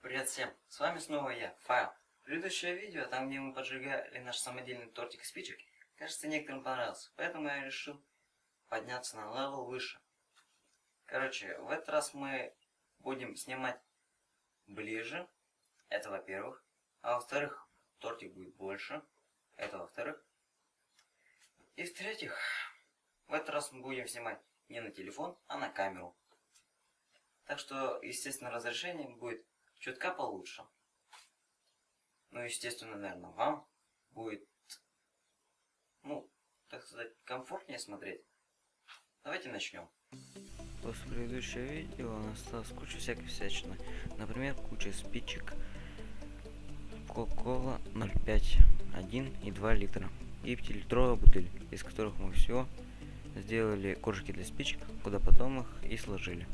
Привет всем, с вами снова я, Файл. Предыдущее видео, там где мы поджигали наш самодельный тортик из спичек, кажется, некоторым понравился, поэтому я решил подняться на левел выше. Короче, в этот раз мы будем снимать ближе, это во-первых, а во-вторых, тортик будет больше, это во-вторых. И в-третьих, в этот раз мы будем снимать не на телефон, а на камеру. Так что, естественно, разрешение будет чутка получше. Ну, естественно, наверное, вам будет, так сказать, комфортнее смотреть. Давайте начнем. После предыдущего видео у нас осталось куча всякой всячины. Например, куча спичек, Кока-Кола 0,5, 1 и 2 литра. И 5-литровая бутыль, из которых мы всего сделали коржики для спичек, куда потом их и сложили.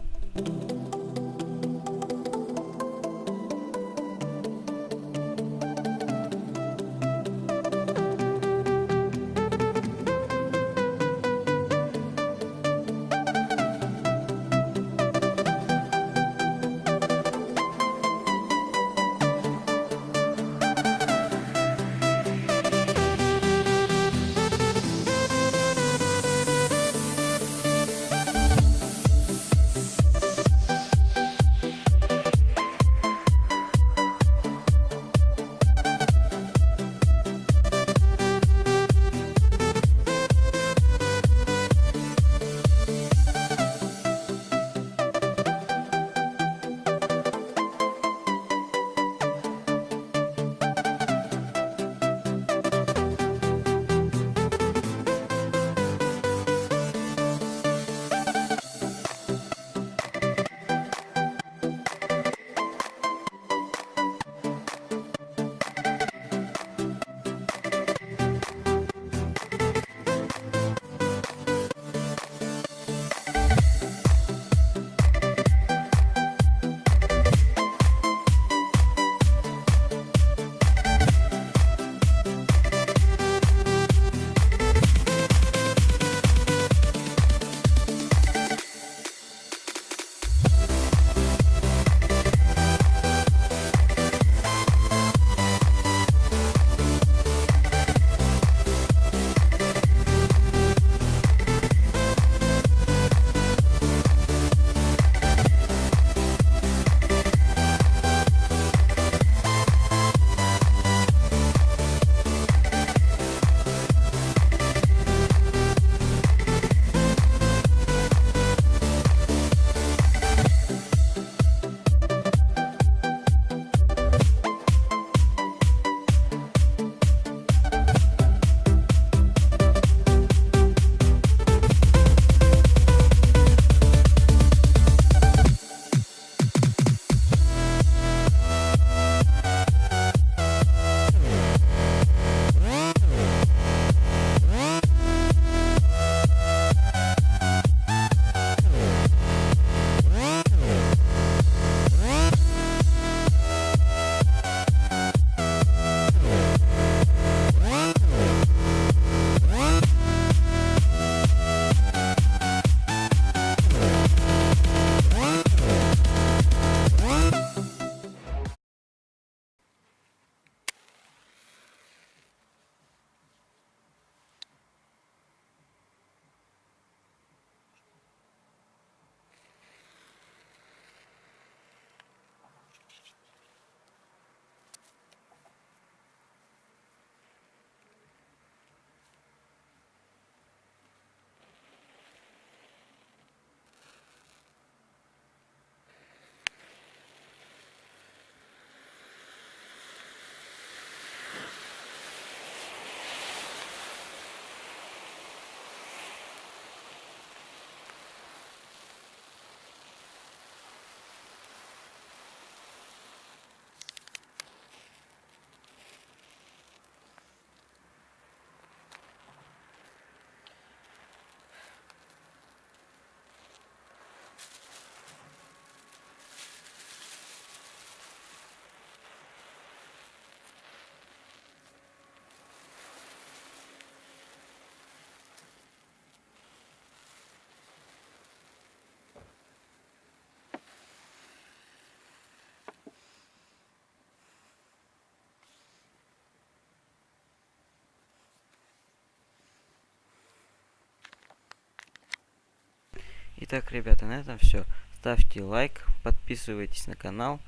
Итак, ребята, на этом все. Ставьте лайк, подписывайтесь на канал.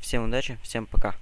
Всем удачи, всем пока.